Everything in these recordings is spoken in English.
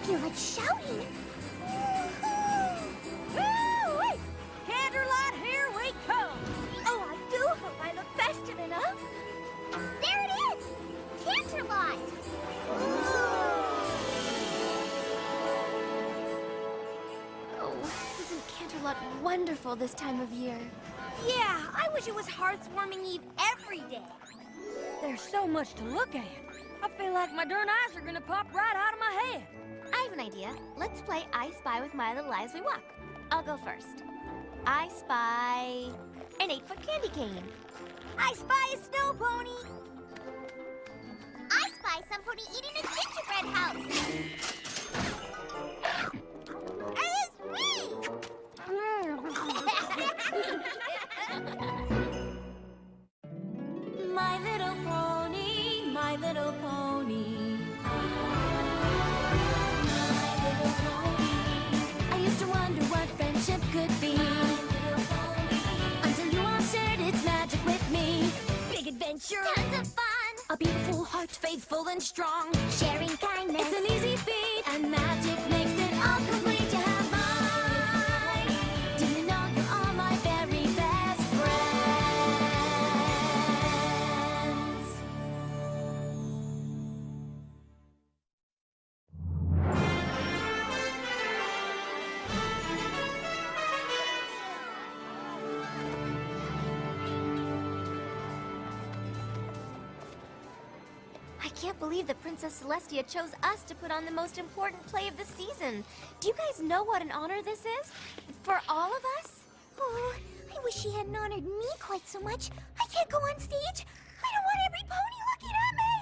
feel like shouting. Woo-wee! Candlelight, here we come! Oh, I do hope I look festive enough. There it is! Canterlot! Oh, isn't Canterlot wonderful this time of year? Yeah, I wish it was Hearthwarming Eve every day. There's so much to look at. I feel like my darn eyes are gonna pop right out of my head. I have an idea. Let's play I Spy with my little eye as we walk. I'll go first. I spy an 8-foot candy cane. I spy a snow pony. I spy some pony eating a gingerbread house. It's me! My little pony, my little pony. My little pony. I used to wonder what friendship could be. Until you all shared its magic with me. Big adventure. Tons of fun. A beautiful heart, faithful and strong. Sharing kindness. It's an easy feat. And magic makes it all complete. You have mine. Do you know you're all my very best friends? I can't believe that Princess Celestia chose us to put on the most important play of the season. Do you guys know what an honor this is? For all of us? Oh, I wish she hadn't honored me quite so much. I can't go on stage. I don't want every pony looking at me.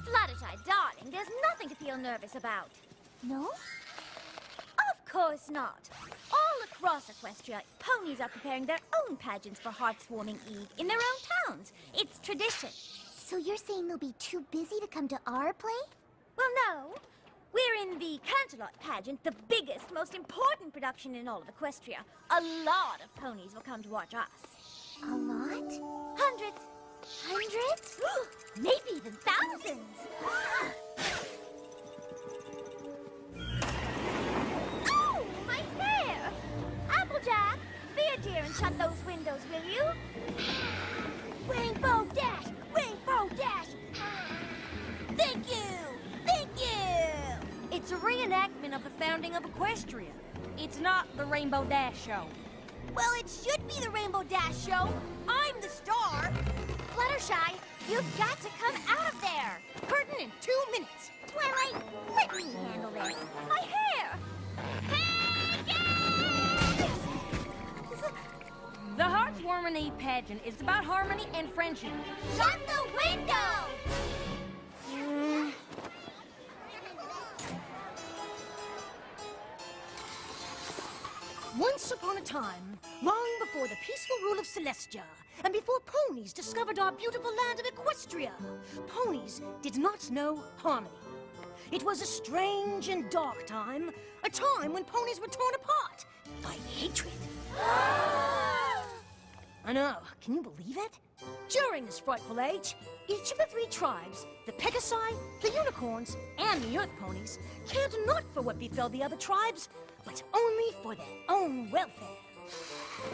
Fluttershy, darling, there's nothing to feel nervous about. No? Of course not. All across Equestria, ponies are preparing their own pageants for Hearthwarming Eve in their own towns. It's tradition. So you're saying they'll be too busy to come to our play? Well, no. We're in the Canterlot pageant, the biggest, most important production in all of Equestria. A lot of ponies will come to watch us. A lot? Hundreds. Hundreds? Maybe even thousands. Oh, my hair! Applejack, be a dear and shut those windows, will you? Rainbow Dash! Rainbow Dash! Thank you! Thank you! It's a reenactment of the founding of Equestria. It's not the Rainbow Dash show. Well, it should be the Rainbow Dash show. I'm the star. Fluttershy, you've got to come out of there. Curtain in 2 minutes. Twilight, let me handle this. My hair! The Hearthwarming Eve pageant is about harmony and friendship. Shut the window! Once upon a time, long before the peaceful rule of Celestia, and before ponies discovered our beautiful land of Equestria, ponies did not know harmony. It was a strange and dark time, a time when ponies were torn apart by hatred. I know, can you believe it? During this frightful age, each of the 3 tribes, the Pegasi, the Unicorns, and the Earth Ponies, cared not for what befell the other tribes, but only for their own welfare.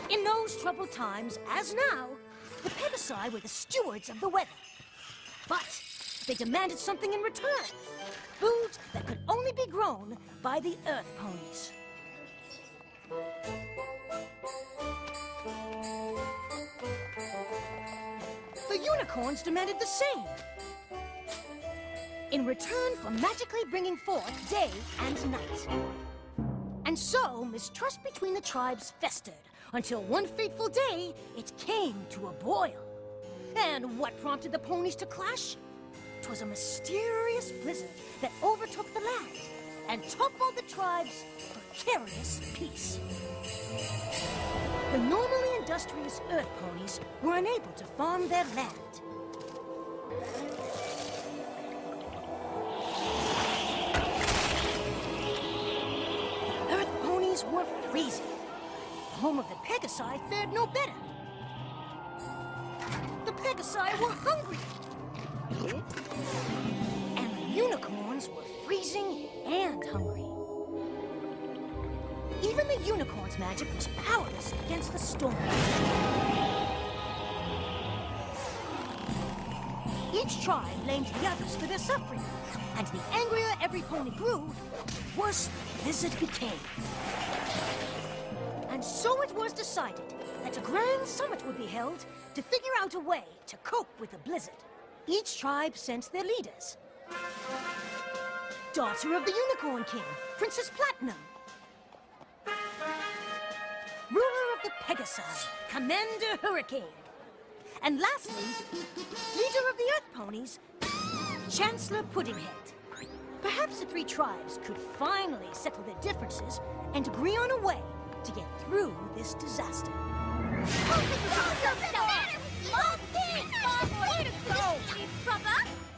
In those troubled times, as now, the Pegasi were the stewards of the weather. But they demanded something in return, food that could only be grown by the Earth Ponies. The Unicorns demanded the same, in return for magically bringing forth day and night. And so, mistrust between the tribes festered, until one fateful day, it came to a boil. And what prompted the ponies to clash? 'Twas a mysterious blizzard that overtook the land and toppled the tribes' precarious peace. The normally industrious Earth Ponies were unable to farm their land. The Earth Ponies were freezing. The home of the Pegasi fared no better. The Pegasi were hungry. And the Unicorns were freezing and hungry. Even the unicorn's magic was powerless against the storm. Each tribe blamed the others for their suffering, and the angrier every pony grew, the worse the blizzard became. And so it was decided that a grand summit would be held to figure out a way to cope with the blizzard. Each tribe sent their leaders. Daughter of the Unicorn King, Princess Platinum. Ruler of the Pegasi, Commander Hurricane. And lastly, leader of the Earth Ponies, Chancellor Puddinghead. Perhaps the three tribes could finally settle their differences and agree on a way to get through this disaster.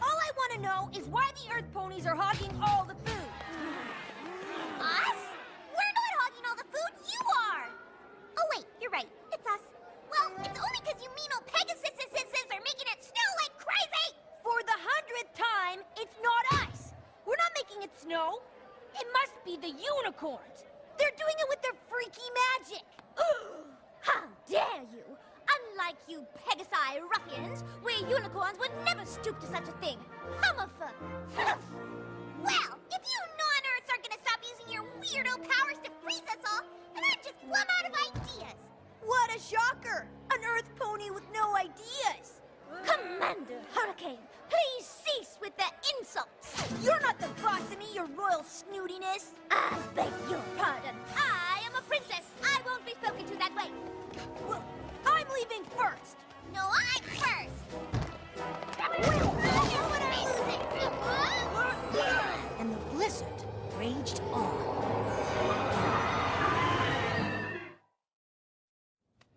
All I want to know is why the Earth Ponies are hogging all the food. Us? We're not hogging all the food, you are! Oh wait, you're right, it's us. Well, it's only because you mean old Pegasuses are making it snow like crazy! For the 100th time, it's not us. We're not making it snow. It must be the unicorns. They're doing it with their freaky magic. How dare you! Unlike you Pegasi ruffians, we unicorns would never stoop to such a thing. Hummerfuck! Well, if you non-Earths are gonna stop using your weirdo powers to freeze us all, then I'm just plumb out of ideas! What a shocker! An Earth Pony with no ideas. Commander Hurricane, please cease with the insults! You're not the boss of me, your royal snootiness. I beg your pardon. I am a princess. I won't be spoken to that way. Well, I'm leaving first. No, I'm first. And the blizzard raged on.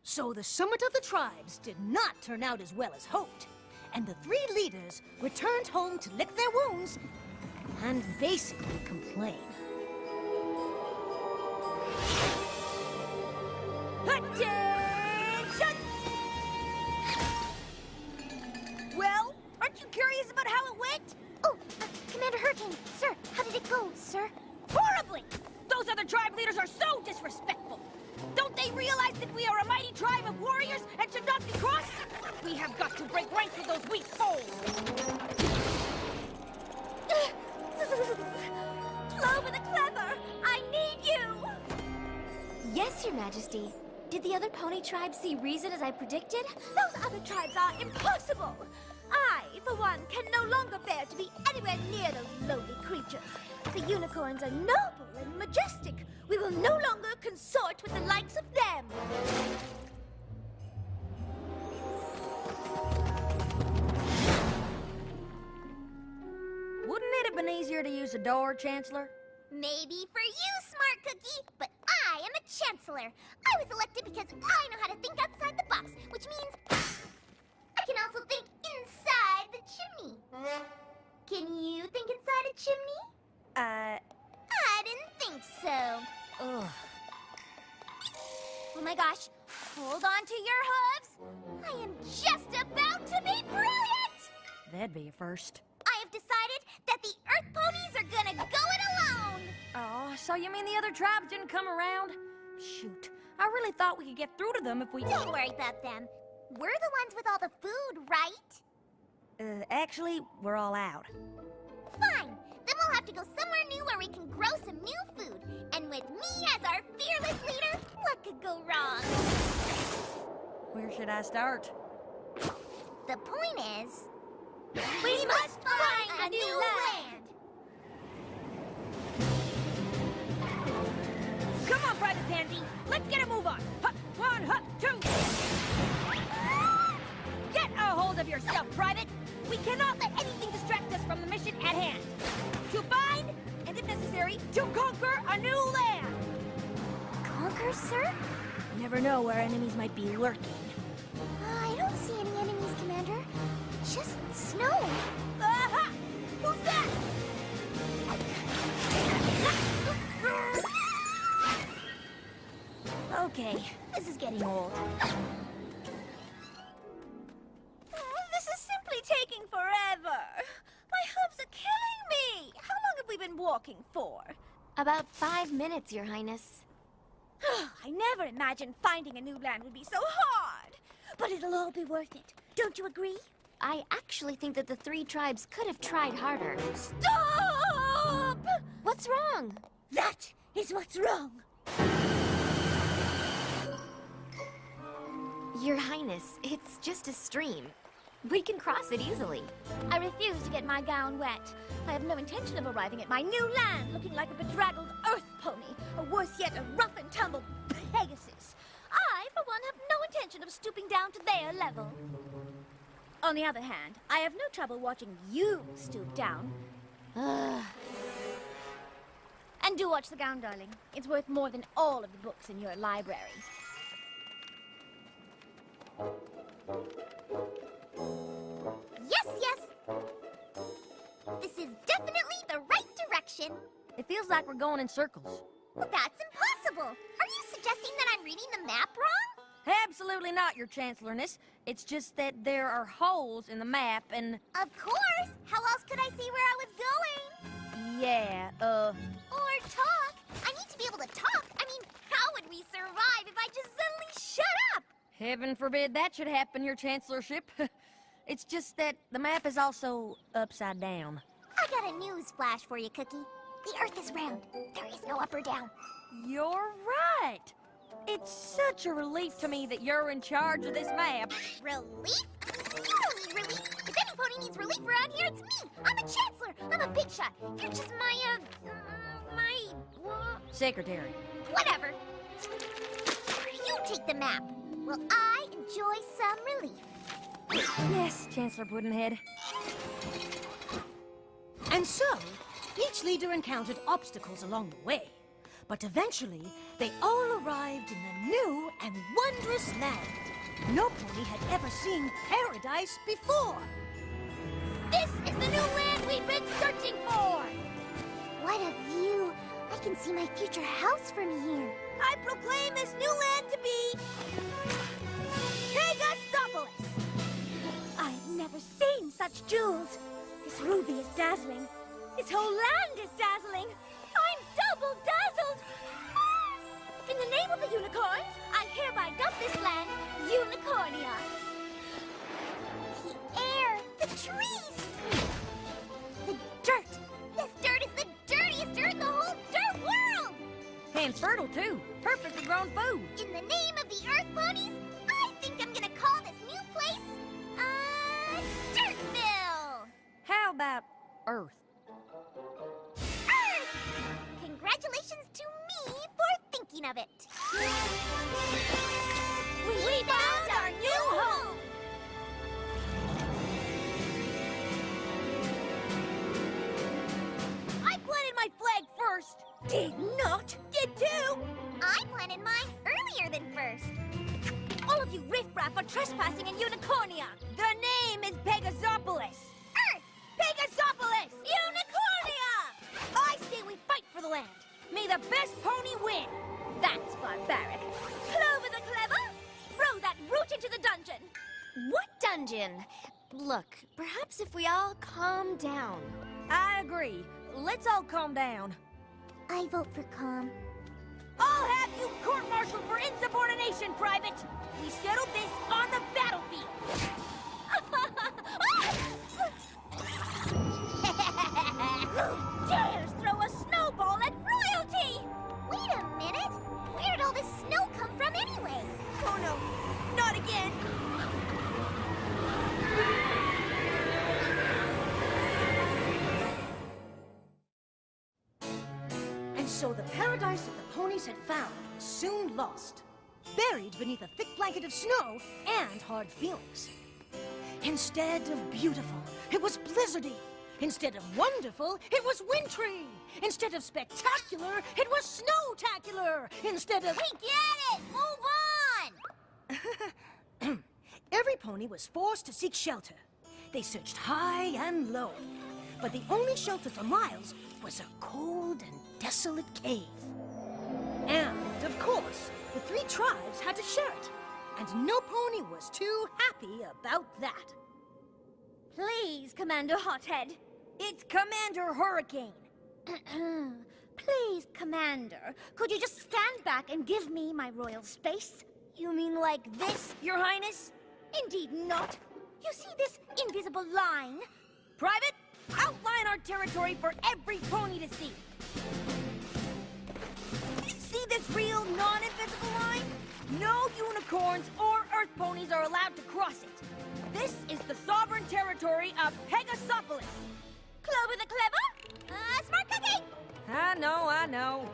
So the summit of the tribes did not turn out as well as hoped, and the three leaders returned home to lick their wounds and basically complain. Attention! Well, aren't you curious about how it went? Oh, Commander Hurricane, sir, how did it go, sir? Horribly! Those other tribe leaders are so disrespectful. Don't they realize that we are a mighty tribe of warriors and should not be crossed? We have got to break ranks with those weak foes. Clover the Clever, I need you! Yes, Your Majesty. Did the other pony tribes see reason as I predicted? Those other tribes are impossible! I, for one, can no longer bear to be anywhere near those lowly creatures. The unicorns are noble and majestic. We will no longer consort with the likes of them. Wouldn't it have been easier to use a door, Chancellor? Maybe for you, Smart Cookie, but I am a Chancellor. I was elected because I know how to think outside the box, which means I can also think inside the chimney. Can you think inside a chimney? I didn't think so. Ugh. Oh my gosh, hold on to your hooves. I am just about to be brilliant! That'd be a first. I have decided that the Earth Ponies are gonna go it alone! Oh, so you mean the other tribes didn't come around? Shoot, I really thought we could get through to them if we... Don't worry about them. We're the ones with all the food, right? Actually, we're all out. Fine. Then we'll have to go somewhere new where we can grow some new food. And with me as our fearless leader, what could go wrong? Where should I start? The point is, we must find a new land! Come on, Private Pansy. Let's get a move on. Hup, one, hup, two. Get a hold of yourself, Private. We cannot let anything distract us from the mission at hand. To find, and if necessary, to conquer a new land. Conquer, sir? You never know where enemies might be lurking. I don't see any enemies, Commander. Just snow. Aha! Who's that? Okay, this is getting old. This is simply taking forever. My hooves are killing me. How long have we been walking for? About 5 minutes, Your Highness. I never imagined finding a new land would be so hard. But it'll all be worth it. Don't you agree? I actually think that the 3 tribes could have tried harder. Stop! What's wrong? That is what's wrong. Your Highness, it's just a stream. We can cross it easily. I refuse to get my gown wet. I have no intention of arriving at my new land looking like a bedraggled earth pony, or worse yet, a rough and tumble Pegasus. I, for one, have no intention of stooping down to their level. On the other hand, I have no trouble watching you stoop down. And do watch the gown, darling. It's worth more than all of the books in your library. Yes. This is definitely the right direction. It feels like we're going in circles. Well, that's impossible. Are you suggesting that I'm reading the map wrong? Absolutely not, Your Chancellorness. It's just that there are holes in the map and... Of course. How else could I see where I was going? Yeah, Or talk. I need to be able to talk. I mean, how would we survive if I just suddenly shut up? Heaven forbid that should happen, Your Chancellorship. It's just that the map is also upside down. I got a news flash for you, Cookie. The Earth is round. There is no up or down. You're right. It's such a relief to me that you're in charge of this map. Relief? You don't need relief. If any pony needs relief around here, it's me. I'm a chancellor. I'm a big shot. You're just my, Secretary. whatever. You take the map. Will I enjoy some relief? Yes, Chancellor Puddinhead. And so, each leader encountered obstacles along the way. But eventually, they all arrived in the new and wondrous land. No pony had ever seen paradise before. This is the new land we've been searching for! What a view! I can see my future house from here. I proclaim this new land to be... Pegasopolis! I've never seen such jewels. This ruby is dazzling. This whole land is dazzling. I'm double dazzled! In the name of the unicorns, I hereby dub this land Unicornia. The air, the trees, the dirt. This dirt is the dirtiest dirt in the whole dirt world! And fertile, too. Perfectly grown food. In the name of the Earth Ponies, I think I'm gonna call this new place, Dirtville! How about Earth? Earth! Congratulations to me for thinking of it. We found our new home! I planted my flag first. Did not. Did too. I planted mine earlier than first. All of you riffraff are trespassing in Unicornia. The name is Pegasopolis. Earth! Pegasopolis! Unicornia! I say we fight for the land. May the best pony win. That's barbaric. Clover the clever, throw that root into the dungeon. What dungeon? Look, perhaps if we all calm down. I agree. Let's all calm down. I vote for calm. I'll have you court-martialed for insubordination, Private. We settled this on the battlefield. Who dares throw a snowball at royalty? Wait a minute! Where'd all this snow come from anyway? Oh no, not again. And so the paradise that the ponies had found was soon lost, buried beneath a thick blanket of snow and hard feelings. Instead of beautiful, it was blizzardy. Instead of wonderful, it was wintry. Instead of spectacular, it was snowtacular. Instead of... We get it! Move on! Every pony was forced to seek shelter. They searched high and low. But the only shelter for miles was a cold and desolate cave. And, of course, the 3 tribes had to share it. And no pony was too happy about that. Please, Commander Hothead. It's Commander Hurricane. Please, Commander, could you just stand back and give me my royal space? You mean like this, Your Highness? Indeed not. You see this invisible line? Private, outline our territory for every pony to see. See this real, non-invisible line? No unicorns or earth ponies are allowed to cross it. This is the sovereign territory of Pegasopolis. Clover the Clever? Smart Cookie! I know.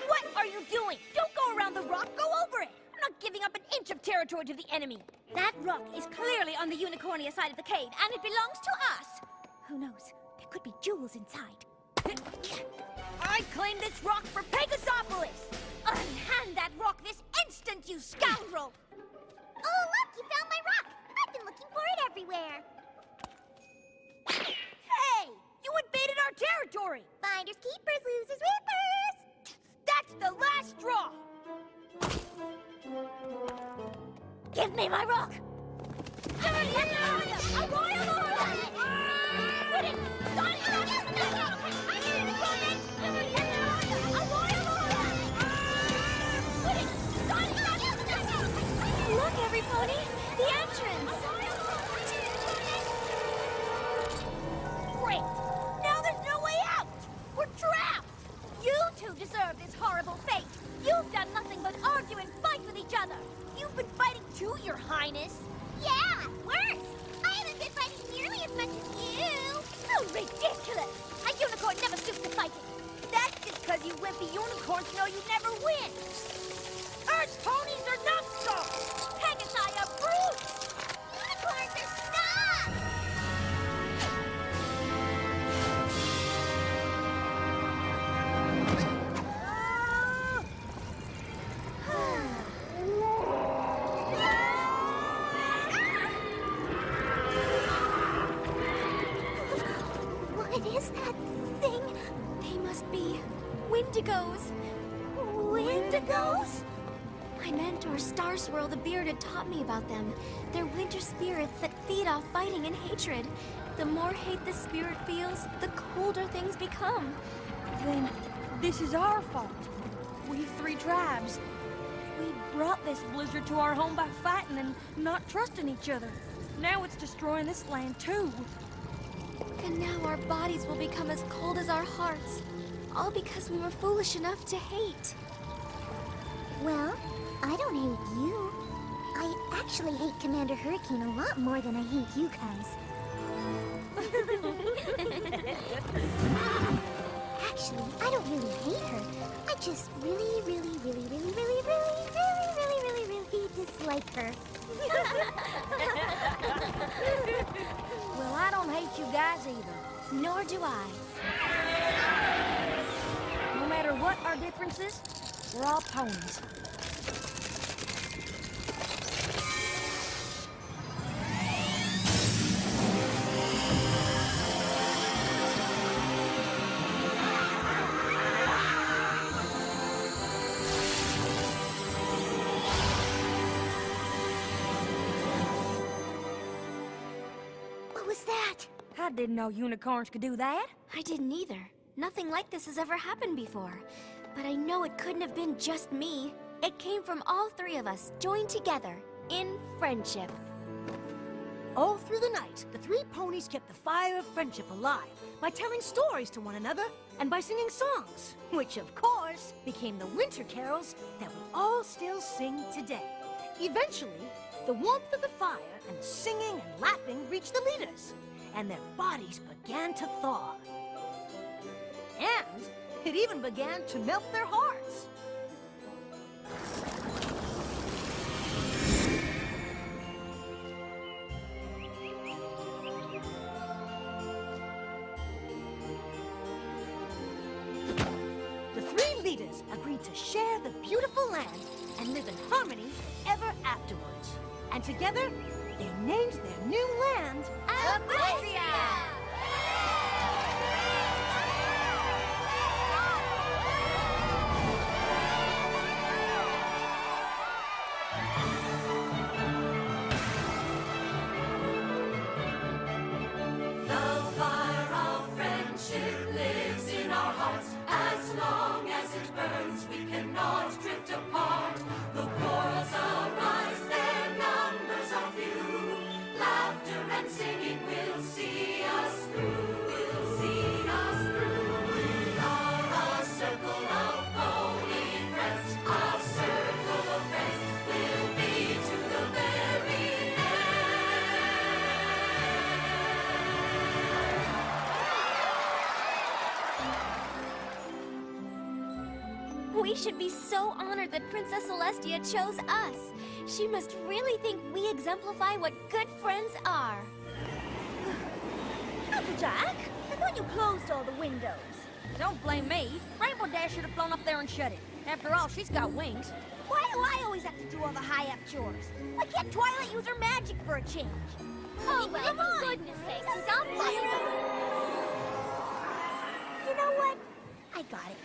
What are you doing? Don't go around the rock, go over it! I'm not giving up an inch of territory to the enemy. That rock is clearly on the Unicornia side of the cave, and it belongs to us. Who knows? There could be jewels inside. I claim this rock for Pegasopolis! Unhand that rock this instant, you scoundrel! Oh, look! You found my rock! I've been looking for it everywhere. Hey! You invaded our territory! Finders keepers, losers whippers! That's the last straw! Give me my rock! Look, every pony! The entrance! Great! Now there's no way out! We're trapped! You two deserve this horrible fate. You've done nothing but argue and fight with each other. You've been fighting too, Your Highness! Yeah, worse. I haven't been fighting nearly as much as you. So ridiculous. A unicorn never stoops to fighting. That's just because you wimpy unicorns know you never win! Earth ponies are not so! Pegasi are brutes. Unicorns are stuck. What is that thing? They must be Wendigos. Wendigos? My mentor, Star Swirl the Bearded, taught me about them. They're winter spirits that feed off fighting and hatred. The more hate the spirit feels, the colder things become. Then this is our fault. We three tribes. We brought this blizzard to our home by fighting and not trusting each other. Now it's destroying this land too. And now our bodies will become as cold as our hearts. All because we were foolish enough to hate. Well, I don't hate you. I actually hate Commander Hurricane a lot more than I hate you guys. Actually, I don't really hate her. I just really dislike her. Well, I don't hate you guys either. Nor do I. No matter what our differences, we're all ponies. What was that? I didn't know unicorns could do that. I didn't either. Nothing like this has ever happened before. But I know it couldn't have been just me. It came from all three of us, joined together, in friendship. All through the night, the three ponies kept the fire of friendship alive by telling stories to one another and by singing songs, which of course became the winter carols that we all still sing today. Eventually, the warmth of the fire and the singing and laughing reached the leaders, and their bodies began to thaw. And it even began to melt their hearts. The three leaders agreed to share the beautiful land and live in harmony ever afterwards. And together, they named their new land Equestria! We should be so honored that Princess Celestia chose us. She must really think we exemplify what good friends are. Applejack, I thought you closed all the windows. Don't blame me. Rainbow Dash should have flown up there and shut it. After all, she's got wings. Why do I always have to do all the high-up chores? Why can't Twilight use her magic for a change? Oh, well, come on. for goodness sakes, stop playing. You know what? I got it.